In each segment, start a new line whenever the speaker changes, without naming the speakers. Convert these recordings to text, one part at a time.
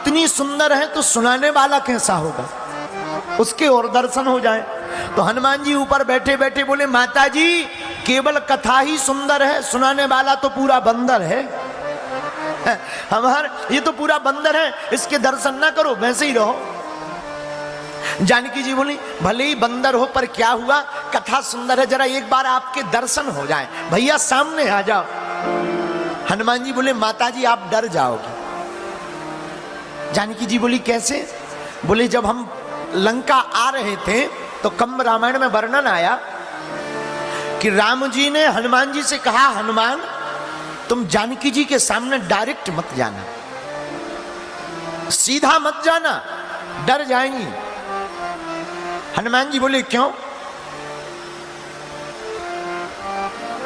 इतनी सुंदर है तो सुनाने वाला कैसा होगा, उसके और दर्शन हो जाए। तो हनुमान जी ऊपर बैठे बैठे बोले, माता जी केवल कथा ही सुंदर है, सुनाने वाला तो पूरा बंदर है। ये तो पूरा बंदर है, इसके दर्शन ना करो, वैसे ही रहो। जानकी जी बोली, भले ही बंदर हो पर क्या हुआ, कथा सुंदर है, जरा एक बार आपके दर्शन हो जाए, भैया सामने आ जाओ। हनुमान जी बोले, माता जी आप डर जाओगे। जानकी जी बोली, कैसे? बोले, जब हम लंका आ रहे थे तो कंब रामायण में वर्णन आया कि राम जी ने हनुमान जी से कहा, हनुमान तुम जानकी जी के सामने डायरेक्ट मत जाना, सीधा मत जाना, डर जाएंगी। हनुमान जी बोले, क्यों?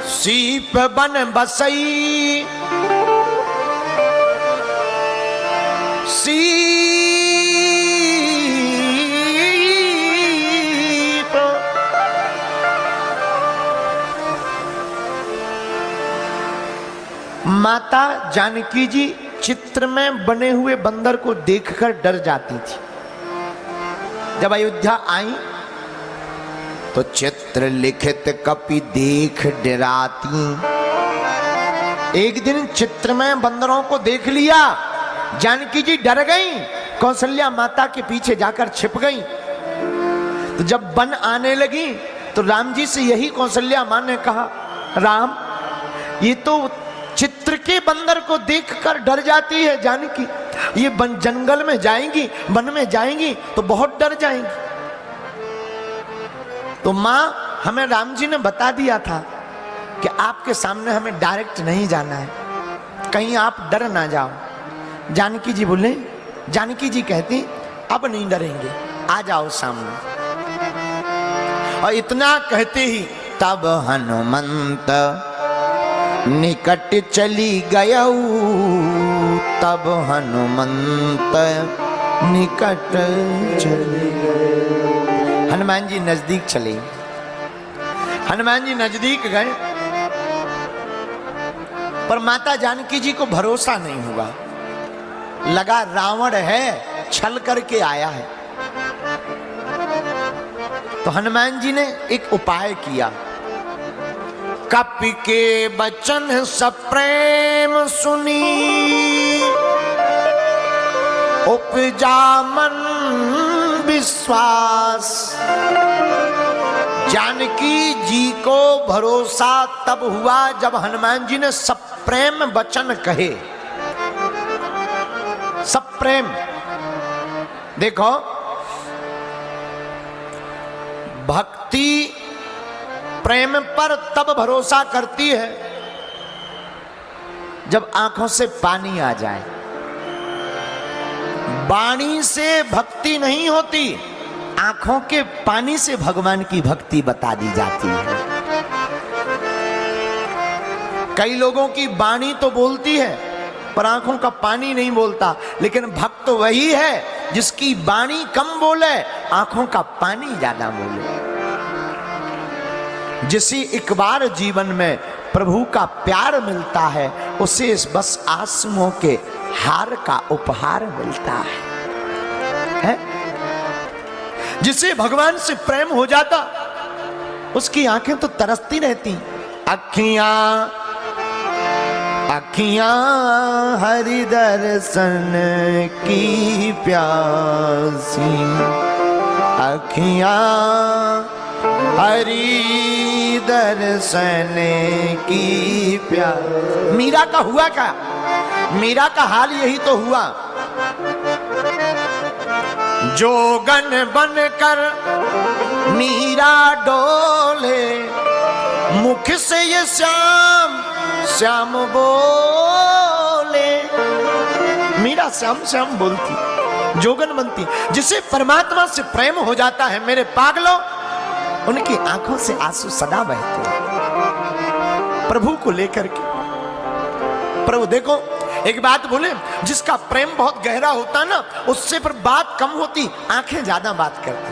सीप बन बसई सीप, माता जानकी जी चित्र में बने हुए बंदर को देखकर डर जाती थी। जब अयोध्या आई तो चित्र लिखित कपि देख डराती। एक दिन चित्र में बंदरों को देख लिया, जानकी जी डर गई, कौशल्या माता के पीछे जाकर छिप गई। तो जब वन आने लगी तो राम जी से यही कौशल्या मां ने कहा, राम ये तो चित्र के बंदर को देखकर डर जाती है जानकी, ये जंगल में जाएंगी, वन में जाएंगी तो बहुत डर जाएंगी। तो मां हमें राम जी ने बता दिया था कि आपके सामने हमें डायरेक्ट नहीं जाना है, कहीं आप डर ना जाओ। जानकी जी बोले, जानकी जी कहती अब नहीं डरेंगे, आ जाओ सामने। और इतना कहते ही तब हनुमंत निकट चली गयऊ, तब हनुमंत निकट चली गए। हनुमान जी नजदीक चले। हनुमान जी नजदीक गए पर माता जानकी जी को भरोसा नहीं हुआ, लगा रावण है, छल करके आया है। तो हनुमान जी ने एक उपाय किया, कपि के बचन सप्रेम सुनी, उपजा मन विश्वास। जानकी जी को भरोसा तब हुआ जब हनुमान जी ने सप्रेम वचन कहे। सप्रेम, देखो भक्ति प्रेम पर तब भरोसा करती है जब आंखों से पानी आ जाए। वाणी से भक्ति नहीं होती, आंखों के पानी से भगवान की भक्ति बता दी जाती है। कई लोगों की वाणी तो बोलती है पर आंखों का पानी नहीं बोलता, लेकिन भक्त वही है जिसकी वाणी कम बोले, आंखों का पानी ज्यादा बोले। जिसे एक बार जीवन में प्रभु का प्यार मिलता है, उसे बस आंसुओं के हार का उपहार मिलता है? जिसे भगवान से प्रेम हो जाता, उसकी आंखें तो तरसती रहती। अखियां अखियां हरि दर्शन की प्यासी, अखियां हरि दर्शन की प्यास। मीरा का हुआ क्या? मीरा का हाल यही तो हुआ। जोगन बनकर मीरा डोले, मुख से ये श्याम श्याम बोले। मीरा श्याम श्याम बोलती, जोगन बनती। जिसे परमात्मा से प्रेम हो जाता है मेरे पागलों, उनकी आंखों से आंसू सदा बहते हैं प्रभु को लेकर के। प्रभु देखो, एक बात बोले, जिसका प्रेम बहुत गहरा होता ना, उससे पर बात कम होती, आंखें ज्यादा बात करती।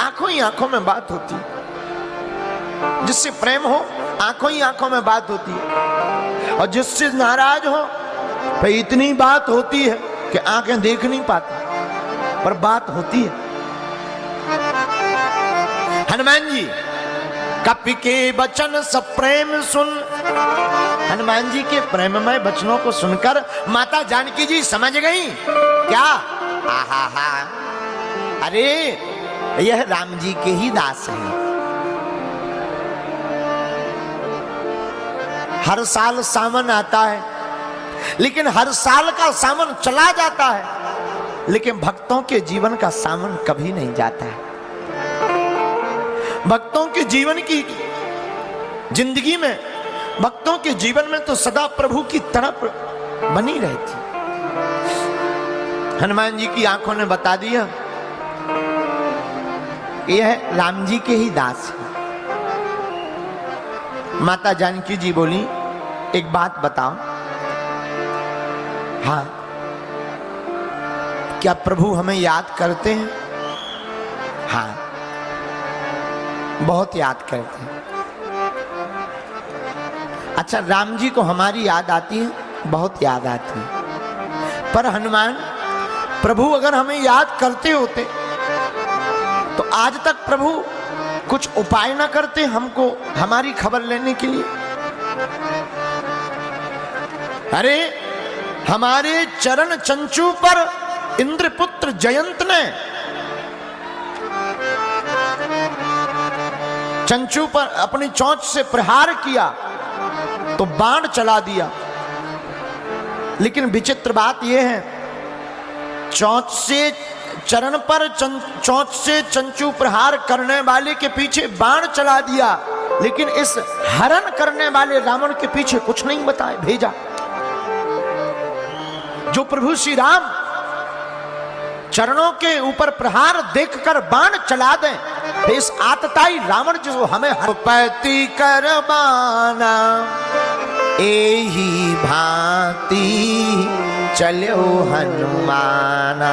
आंखों ही आंखों में बात होती। जिससे प्रेम हो, आंखों ही आंखों में बात होती है। और जिससे नाराज हो, भाई इतनी बात होती है कि आंखें देख नहीं पाती, पर बात होती है। हनुमान जी कपि के वचन सब प्रेम सुन, हनुमान जी के प्रेममय वचनों को सुनकर माता जानकी जी समझ गई क्या, आहा, अरे यह राम जी के ही दास हैं। हर साल सावन आता है, लेकिन हर साल का सावन चला जाता है, लेकिन भक्तों के जीवन का सावन कभी नहीं जाता है। भक्तों के जीवन की जिंदगी में, भक्तों के जीवन में तो सदा प्रभु की तड़प बनी रहती। हनुमान जी की आंखों ने बता दिया यह राम जी के ही दास है। माता जानकी जी बोली एक बात बताओ, हाँ क्या प्रभु हमें याद करते हैं? हाँ बहुत याद करते हैं। अच्छा राम जी को हमारी याद आती है? बहुत याद आती है। पर हनुमान प्रभु अगर हमें याद करते होते तो आज तक प्रभु कुछ उपाय ना करते हमको हमारी खबर लेने के लिए? अरे हमारे चरण चंचू पर इंद्रपुत्र जयंत ने चंचू पर अपनी चोंच से प्रहार किया तो बाण चला दिया, लेकिन विचित्र बात यह है चोंच से चरण पर चोंच से चंचू प्रहार करने वाले के पीछे बाण चला दिया, लेकिन इस हरण करने वाले रावण के पीछे कुछ नहीं बताए भेजा। जो प्रभु श्री राम चरणों के ऊपर प्रहार देखकर बाण चला दें, तो इस आतताई रावण जो हमें पैती कर बाना एही भांति चलो हनुमाना।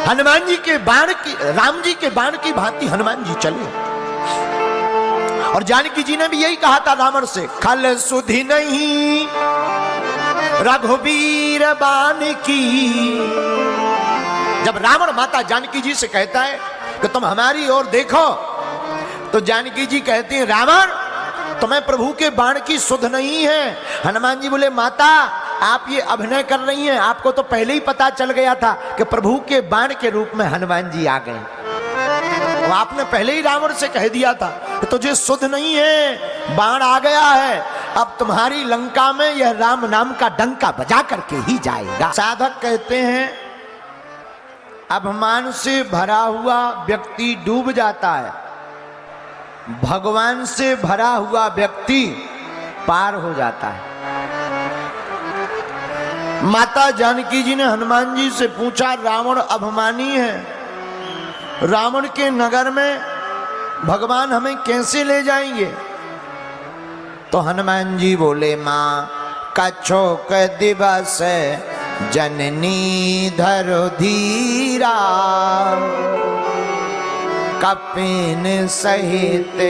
हनुमान जी के बाण की, राम जी के बाण की भांति हनुमान जी चले। और जानकी जी ने भी यही कहा था रावण से, खल सुधि नहीं रघुबीर बाण की। जब रावण माता जानकी जी से कहता है कि तुम हमारी ओर देखो, तो जानकी जी कहती हैं रावण तुम्हें प्रभु के बाण की सुध नहीं है। हनुमान जी बोले माता आप ये अभिनय कर रही हैं, आपको तो पहले ही पता चल गया था कि प्रभु के बाण के रूप में हनुमान जी आ गए। वो आपने पहले ही रावण से कह दिया था कि तुझे सुध नहीं है, बाण आ गया है, अब तुम्हारी लंका में यह राम नाम का डंका बजा करके ही जाएगा। साधक कहते हैं अभिमान से भरा हुआ व्यक्ति डूब जाता है, भगवान से भरा हुआ व्यक्ति पार हो जाता है। माता जानकी जी ने हनुमान जी से पूछा रावण अभिमानी है, रावण के नगर में भगवान हमें कैसे ले जाएंगे? तो हनुमान जी बोले माँ कछोक दिवस जननी धरो धीरा, कपिन सहित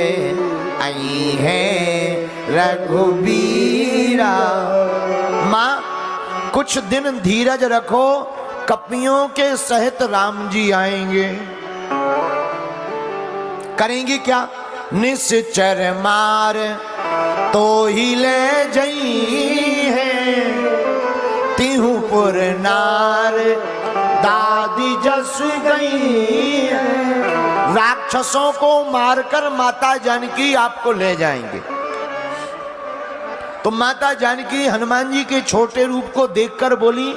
आई है रघुबीरा। माँ कुछ दिन धीरज रखो, कपियों के सहित राम जी आएंगे। करेंगे क्या? निश्चर मार तो ही ले जई है, तिहुपुर नार दादी जस गई है। राक्षसों को मारकर माता जानकी आपको ले जाएंगे। तो माता जानकी हनुमान जी के छोटे रूप को देखकर बोली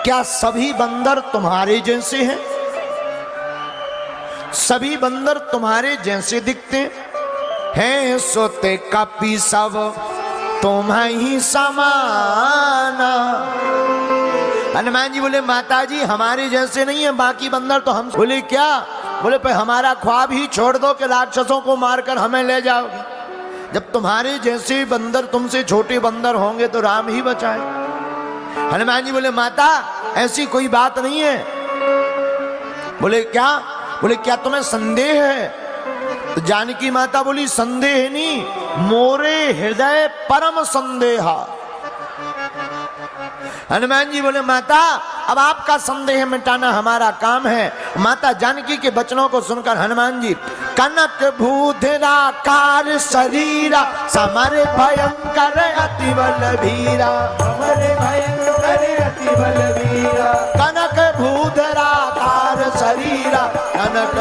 क्या सभी बंदर तुम्हारे जैसे हैं? सभी बंदर तुम्हारे जैसे दिखते हैं? सोते कपि सब तुम्हें समाना। हनुमान जी बोले माता जी हमारे जैसे नहीं है बाकी बंदर तो हम। बोले क्या? बोले पे हमारा ख्वाब ही छोड़ दो कि राक्षसों को मारकर हमें ले जाओगे। जब तुम्हारे जैसे बंदर तुमसे छोटे बंदर होंगे तो राम ही बचाए। हनुमान जी बोले माता ऐसी कोई बात नहीं है। बोले क्या? बोले क्या तुम्हें संदेह है? तो जानकी माता बोली संदेह नहीं, मोरे हृदय परम संदेहा। हनुमान जी बोले माता अब आपका संदेह मिटाना हमारा काम है। माता जानकी के वचनों को सुनकर हनुमान जी कनक भूधराकार शरीरा समर भयंकर अति बलबीरा,
समर भयंकर अति बलबीरा,
कनक भूधराकार शरीरा कनक